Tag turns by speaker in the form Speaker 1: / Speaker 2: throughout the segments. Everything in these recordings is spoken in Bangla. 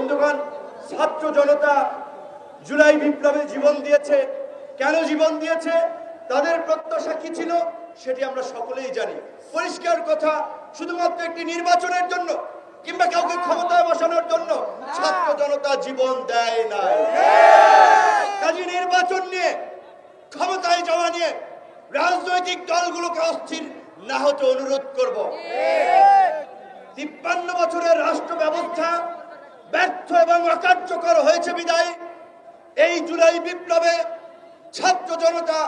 Speaker 1: বন্ধুগণ, ছাত্র জনতা জুলাই বিপ্লবে জীবন দিয়েছে। কেন জীবন দিয়েছে, তাদের প্রত্যাশা কি ছিল সেটি আমরা সকলেই জানি। পরিষ্কার কথা, শুধুমাত্র একটি নির্বাচনের জন্য কিংবা কাউকে ক্ষমতায় বসানোর জন্য ছাত্র জনতা জীবন দেয় না। কাজী নির্বাচন নিয়ে, ক্ষমতায় যাওয়া নিয়ে রাজনৈতিক দলগুলোকে অস্থির না হতে অনুরোধ করব। 53 বছরের রাষ্ট্র ব্যবস্থা ব্যর্থ এবং অকার্যকর হয়েছে বিদায় এই জুলাই বিপ্লবে ছাত্র জনতা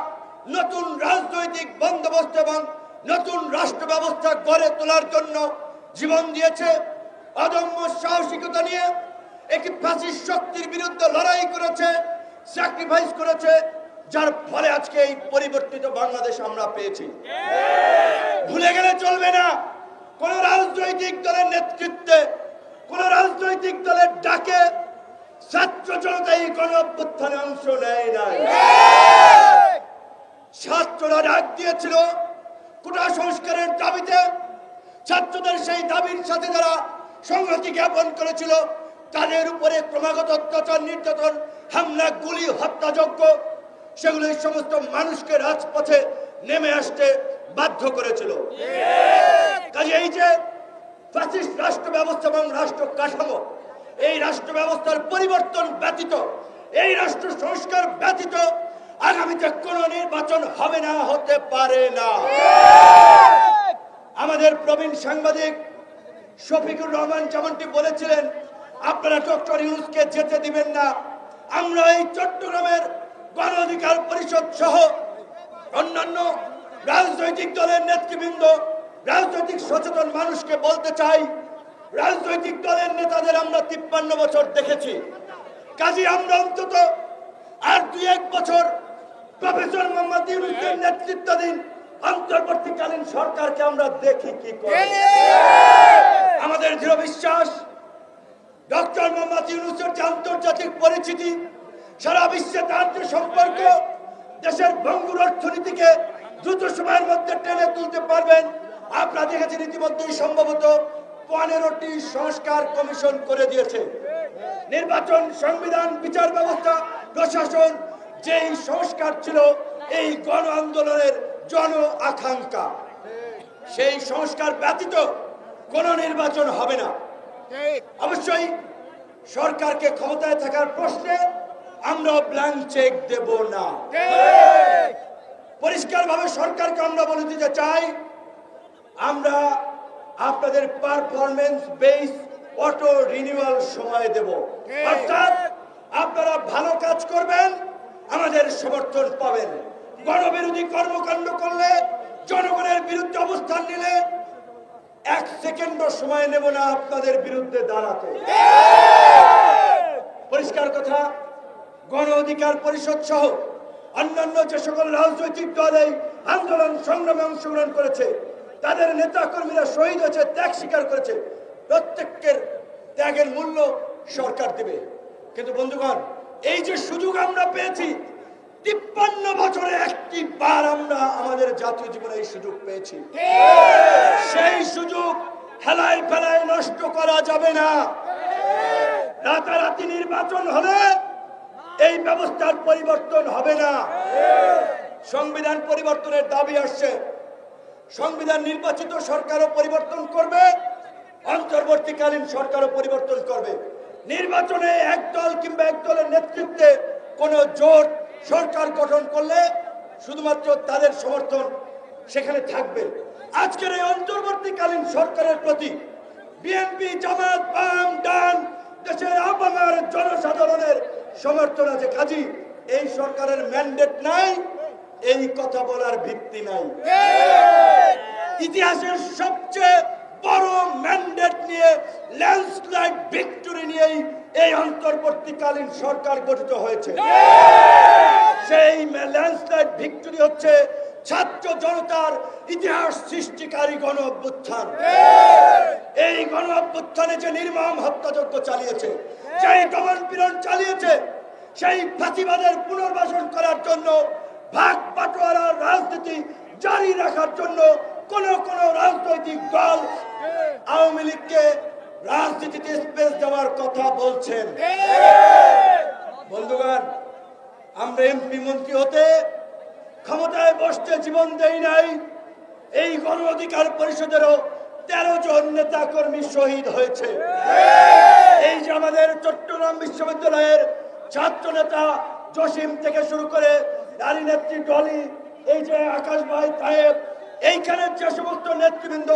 Speaker 1: নতুন রাজনৈতিক বন্দোবস্ত এবং নতুন রাষ্ট্র ব্যবস্থা গড়ে তোলার জন্য জীবন দিয়েছে। অদম্য সাহসিকতা নিয়ে একটি ফ্যাসিস্ট শক্তির বিরুদ্ধে লড়াই করেছে, স্যাক্রিফাইস করেছে, যার ফলে আজকে এই পরিবর্তিত বাংলাদেশ আমরা পেয়েছি। ভুলে গেলে চলবে না, কোন রাজনৈতিক দলের নেতৃত্বে, কোন রাজনৈতিক দলের ডাকে ছাত্র জনতা এই গণ অভ্যুত্থানে অংশ নেয় নাই। ছাত্ররা ডাক দিয়েছিল কোটা সংস্কারের দাবিতে। ছাত্রদের সেই দাবির সাথে যারা সংহতি জ্ঞাপন করেছিল তাদের উপরে ক্রমাগত অত্যাচার, নির্যাতন, হামলা, গুলি, হত্যাযজ্ঞ, সেগুলো এই সমস্ত মানুষকে রাজপথে নেমে আসতে বাধ্য করেছিল। কাজে এই যে ফ্যাসিস্ট রাষ্ট্র ব্যবস্থা এবং রাষ্ট্র কাঠামো, এই রাষ্ট্র ব্যবস্থার পরিবর্তন ব্যতীত, এই রাষ্ট্র সংস্কার ব্যতীত আগামীতে কোন নির্বাচন হবে না, হতে পারে না। আমাদের প্রবীণ সাংবাদিক শফিকুর রহমান যেমনটি বলেছিলেন, আপনারা ডক্টর ইউনূসকে যেতে দিবেন না। আমরা এই চট্টগ্রামের গণ অধিকার পরিষদ সহ অন্যান্য রাজনৈতিক দলের নেতৃবৃন্দ, রাজনৈতিক সচেতন মানুষকে বলতে চাই, রাজনৈতিক দলের নেতাদের আমরা 53 বছর দেখেছি। কাজী আমরা অন্তত আর 2-1 বছর প্রফেসর মোহাম্মদ ইউনূসের নেতৃত্বাধীন অন্তর্বর্তীকালীন সরকারকে আমরা দেখি কি করে। আমাদের দৃঢ় বিশ্বাস, ডক্টর মোহাম্মদ ইউনূসের যে আন্তর্জাতিক পরিচিতি, সারা বিশ্বে তার যে সম্পর্ক, দেশের ভঙ্গুর অর্থনীতিকে দ্রুত সময়ের মধ্যে টেনে তুলতে পারবেন। আপনারা দেখেছেন ইতিমধ্যেই সম্ভবত 15টি সংস্কার কমিশন করে দিয়েছে। নির্বাচন, সংবিধান, বিচার ব্যবস্থা, প্রশাসন, যেই সংস্কার ছিল এই গণ আন্দোলনের জন আকাঙ্ক্ষা, সেই সংস্কার ব্যতীত কোন নির্বাচন হবে না। অবশ্যই সরকারকে ক্ষমতায় থাকার প্রশ্নে আমরা ব্ল্যাঙ্ক চেক দেব না। পরিষ্কারভাবে সরকারকে আমরা বলে দিতে চাই, আমরা আপনাদের পারফরমেন্স বেস অটো রিনিউয়াল সময় দেব। অর্থাৎ আপনারা ভালো কাজ করবেন, আমাদের সমর্থন পাবেন। গণবিরোধী কর্মকাণ্ড করলে, জনগণের বিরুদ্ধে অবস্থান নিলে 1 সেকেন্ডও সময় নেব না আপনাদের বিরুদ্ধে দাঁড়াতে। পরিষ্কার কথা, গণ অধিকার পরিষদ সহ অন্যান্য যে সকল রাজনৈতিক দল এই আন্দোলন সংগ্রামে অংশগ্রহণ করেছে, তাদের নেতা কর্মীরা শহীদ হয়েছে, ত্যাগ স্বীকার করেছে, প্রত্যেকের ত্যাগের মূল্য সরকার দেবে। কিন্তু বন্ধুগণ, এই যে সুযোগ আমরা পেয়েছি, 53 বছরে একটি বার আমরা আমাদের জাতীয় জীবনে এই সুযোগ পেয়েছি। সেই সুযোগ হেলায় ফেলায় নষ্ট করা যাবে না। রাতারাতি নির্বাচন হলে এই ব্যবস্থার পরিবর্তন হবে না। সংবিধান পরিবর্তনের দাবি আসছে, সংবিধান নির্বাচিত সরকারও পরিবর্তন করবে, অন্তর্বর্তীকালীন সরকারও পরিবর্তন করবে। নির্বাচনে এক দল কিংবা এক দলের নেতৃত্বে কোন জোট সরকার গঠন করলে শুধুমাত্র তাদের সমর্থন সেখানে থাকবে। আজকের এই অন্তর্বর্তীকালীন সরকারের প্রতি বিএনপি, জামাত, বাম, ডান, দেশের আপামার জনসাধারণের সমর্থন আছে। কাজী এই সরকারের ম্যান্ডেট নাই, এই কথা বলার ভিত্তি নাই। ইতিহাসের সবচেয়ে বড় ম্যান্ডেট নিয়ে, ল্যান্ডস্লাইড ভিক্টরি নিয়েই এই অন্তর্বর্তীকালীন সরকার গঠিত হয়েছে। সেই ল্যান্ডস্লাইড ভিক্টরি হচ্ছে ছাত্র জনতার ইতিহাস সৃষ্টিকারী গণ অভ্যুত্থান। এই গণ অভ্যুত্থানে যে নির্মম হত্যাযজ্ঞ চালিয়েছে, সেই দমন-পীড়ন চালিয়েছে, সেই ফাঁসিবাদের পুনর্বাসন করার জন্য, ভাগ বাটোয়ারার রাজনীতি জারি রাখার জন্য কোন রাজনৈতিক দল আওয়ামী লীগকে রাজনীতিতে স্পেস দেওয়ার কথা বলছেন। বন্ধুগণ, আমরা এমপি মন্ত্রী হতে ক্ষমতায় বসতে জীবন দেই নাই। এই গণ অধিকার পরিষদেরও 13 জন নেতা কর্মী শহীদ হয়েছে। এই যে আমাদের চট্টগ্রাম বিশ্ববিদ্যালয়ের ছাত্র নেতা জসিম থেকে শুরু করে নারী নেত্রী ডলি, এই যে আকাশ ভাই তায়েব, এইখানে যে সমস্ত নেতৃবৃন্দ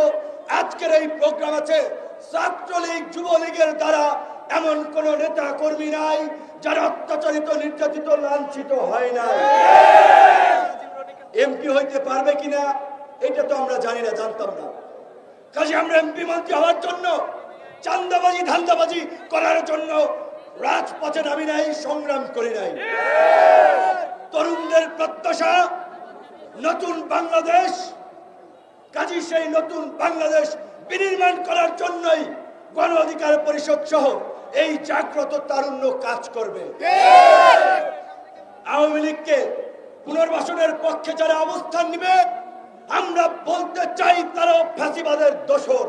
Speaker 1: আজকের এই প্রোগ্রাম আছে, ছাত্রলীগ যুবলীগের দ্বারা এমন কোন নেতা কর্মী নাই যারা অত্যাচারিত, নির্যাতিত, লাঞ্ছিত হয় না। এমপি হইতে পারবে কিনা এটা তো আমরা জানি না, জানতাম না। কাজে আমরা এমপি মন্ত্রী হওয়ার জন্য চান্দাবাজি ধান্দাবাজি করার জন্য রাজপথে নামি নাই, সংগ্রাম করি নাই। তরুণদের প্রত্যাশা নতুন বাংলাদেশ, কাজী সেই নতুন বাংলাদেশ বিনির্মাণ করার জন্যই গণ অধিকার পরিষদ সহ এই জাগ্রত তারুণ্য কাজ করবে। আওয়ামী লীগকে পুনর্বাসনের পক্ষে যারা অবস্থান নিবে, আমরা বলতে চাই তারাও ফ্যাসিবাদের দোসর।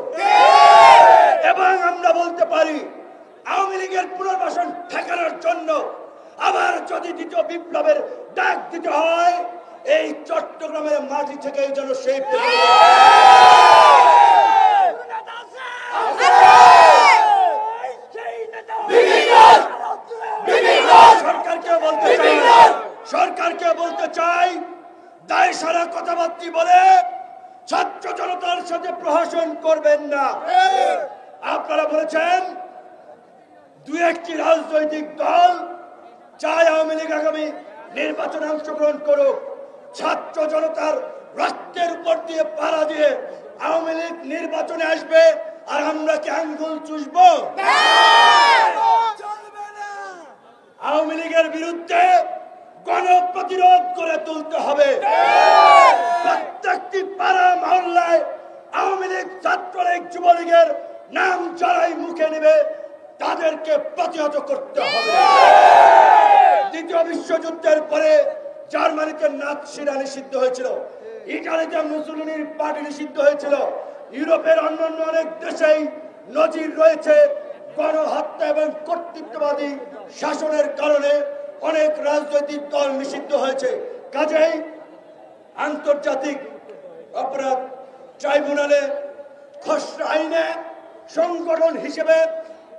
Speaker 1: এবং আমরা বলতে পারি আওয়ামী লীগের পুনর্বাসন ঠেকানোর জন্য আবার যদি দ্বিতীয় বিপ্লবের ডাক দিতে হয়, এই চট্টগ্রামের মাটি থেকে যেন সেই সরকারকে বলতে চাই, দায় সারা কথাবার্তা বলে ছাত্র জনতার সাথে প্রহসন করবেন না। আপনারা বলেছেন দুই একটি রাজনৈতিক দল চায় আওয়ামী লীগ আগামী নির্বাচনে অংশগ্রহণ করুক। ছাত্র জনতার রক্তের উপর দিয়ে পাড়া দিয়ে আওয়ামী লীগ নির্বাচনে আসবে, আর আমরা কি আঙ্গুল চুষব? আওয়ামী লীগের বিরুদ্ধে গণপ্রতিরোধ করে তুলতে হবে। প্রত্যেকটি পাড়া মহল্লায় আওয়ামী লীগ, ছাত্রলীগ, যুবলীগের নাম যারাই মুখে নেবে তাদেরকে প্রতিহত করতে হবে। দ্বিতীয় বিশ্বযুদ্ধের পরে জার্মানিতে নাৎসিরা নিষিদ্ধ হয়েছিল, ইটালিতে মুসলিনের পার্টি নিষিদ্ধ হয়েছিল, ইউরোপের অন্যান্য অনেক দেশেই নজির রয়েছে। গণহত্যা এবং কর্তৃত্ববাদী শাসনের কারণে অনেক রাজনৈতিক দল নিষিদ্ধ হয়েছে। কাজেই আন্তর্জাতিক অপরাধ ট্রাইব্যুনালে খসড়া আইনে সংগঠন হিসেবে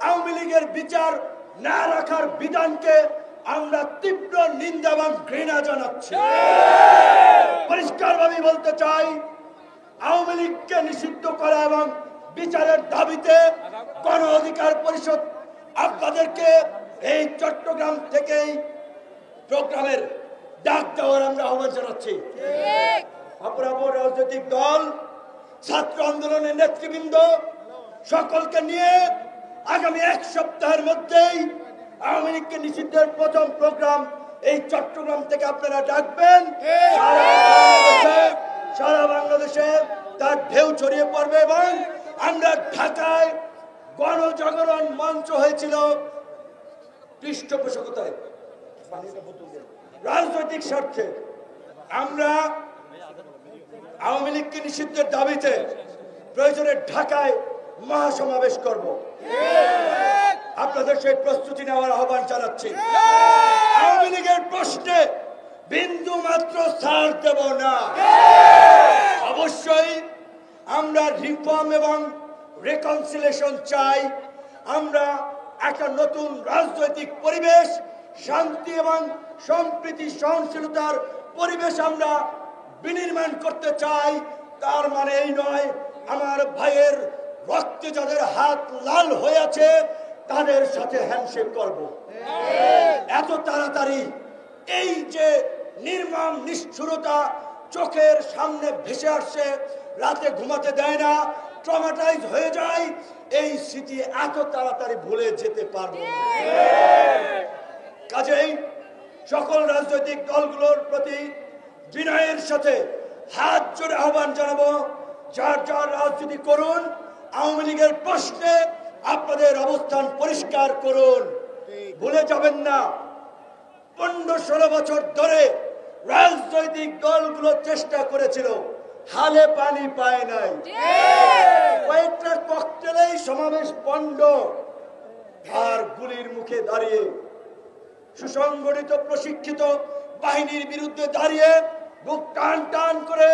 Speaker 1: আওয়ামী লীগের বিচার না রাখার বিধানকে আমরা তীব্র নিন্দা এবং ঘৃণা জানাচ্ছি। পরিষ্কারভাবে বলতে চাই, আওয়ামী লীগকে নিষিদ্ধ করা এবং বিচারের দাবিতে গণ অধিকার পরিষদ আপনাদেরকে এই চট্টগ্রাম থেকেই প্রোগ্রামের ডাক দেওয়ার আমরা আহ্বান জানাচ্ছি। অপরাপর রাজনৈতিক দল, ছাত্র আন্দোলনের নেতৃবৃন্দ সকলকে নিয়ে আগামী 1 সপ্তাহের মধ্যেই আওয়ামী লীগকে নিষিদ্ধের প্রথম প্রোগ্রাম এই চট্টগ্রাম থেকে আপনারা ডাকবেন। সারা বাংলাদেশে তার ঢেউ ছড়িয়ে পড়বে এবং আমরা ঢাকায় গণজাগরণ মঞ্চ হয়েছিল পৃষ্ঠপোষকতায় রাজনৈতিক স্বার্থে। আমরা আওয়ামী লীগকে নিষিদ্ধের দাবিতে প্রয়োজনে ঢাকায় মহাসমাবেশ করব। আপনাদের সেই প্রস্তুতি নেওয়ার আহ্বান জানাচ্ছি। আওয়ামী লীগের প্রশ্নে বিন্দু মাত্র ছাড় দেব না। অবশ্যই আমরা রিফর্ম এবং রিকনসিলিয়েশন চাই। আমরা একটা নতুন রাজনৈতিক পরিবেশ, শান্তি এবং সম্প্রীতি, সহনশীলতার পরিবেশ আমরা বিনির্মাণ করতে চাই। তার মানে এই নয় আমার ভাইয়ের রক্তে যাদের হাত লাল হয়ে আছে তাদের সাথে হ্যান্ডশেক করব। এত তাড়াতাড়ি এই যে নির্মম নিষ্ঠুরতা চোখের সামনে ভেসে আসছে, রাতে ঘুমাতে দেয় না, ট্রমাটাইজ হয়ে যায়, এই স্মৃতি এত তাড়াতাড়ি ভুলে যেতে পারবে না। কাজেই সকল রাজনৈতিক দলগুলোর প্রতি বিনয়ের সাথে হাত জোড়ে আহ্বান জানাবো, যার যার রাজনীতি করুন, আওয়ামী লীগের প্রশ্নে আপনাদের অবস্থান পরিষ্কার করুন। ভুলে যাবেন না 15-16 বছর ধরে রাজনৈতিক দলগুলো চেষ্টা করেছিল হালে পানি পায় নাই। কয়েকটা ককটেলেই সমাবেশ পণ্ড। আর গুলির মুখে দাঁড়িয়ে সুসংগঠিত প্রশিক্ষিত বাহিনীর বিরুদ্ধে দাঁড়িয়ে বুক টান টান করে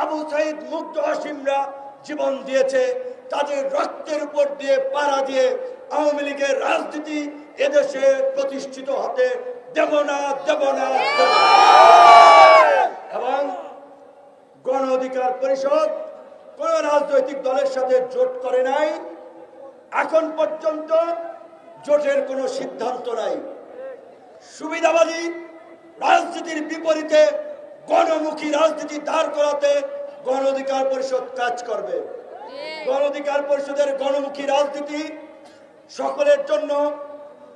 Speaker 1: আবু সাইদ মুগ্ধ আসিমরা জীবন দিয়েছে। তাদের রক্তের উপর দিয়ে পাড়া দিয়ে আওয়ামী লীগের রাজনীতি এদেশে প্রতিষ্ঠিত হতে দেব না, দেব না, দেব না। এবং গণ অধিকার পরিষদ কোন রাজনৈতিক দলের সাথে জোট করে নাই। এখন পর্যন্ত জোটের কোনো সিদ্ধান্ত নাই। সুবিধাবাদী রাজনীতির বিপরীতে গণমুখী রাজনীতি দাঁড় করাতে গণ অধিকার পরিষদ কাজ করবে। গণ অধিকার পরিষদের গণমুখী রাজনীতি সকলের জন্য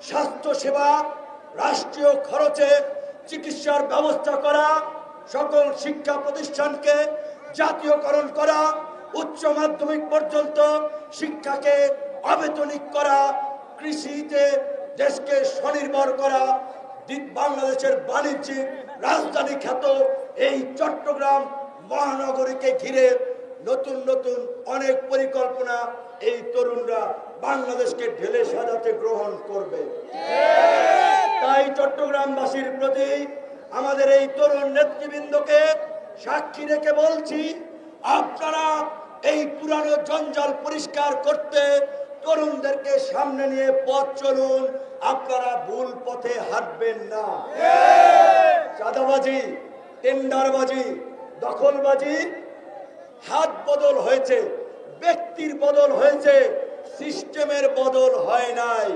Speaker 1: স্বাস্থ্য সেবা, রাষ্ট্রীয় খরচে চিকিৎসার ব্যবস্থা করা, সকল শিক্ষা প্রতিষ্ঠানকে জাতীয়করণ করা, উচ্চ মাধ্যমিক পর্যন্ত শিক্ষাকে অবেতনিক করা, কৃষিতে দেশকে স্বনির্ভর করা, বাংলাদেশের বাণিজ্যিক রাজধানী খ্যাত এই চট্টগ্রাম মহানগরীকে ঘিরে নতুন নতুন অনেক পরিকল্পনা এই তরুণরা বাংলাদেশকে ঢেলে সাজাতে গ্রহণ করবে। তাই চট্টগ্রামবাসীর প্রতি আমাদের এই তরুণ নেতৃবৃন্দকে সাক্ষী রেখে বলছি, আপনারা এই পুরানো জঞ্জাল পরিষ্কার করতে তরুণদেরকে সামনে নিয়ে পথ চলুন। আপনারা ভুল পথে হাঁটবেন না। চাঁদাবাজি, টেন্ডারবাজি, দখলবাজি হাত বদল হয়েছে, ব্যক্তির বদল হয়েছে, সিস্টেমের বদল হয় নাই।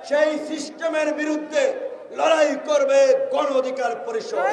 Speaker 1: সেই সিস্টেমের বিরুদ্ধে লড়াই করবে গণ অধিকার পরিষদ।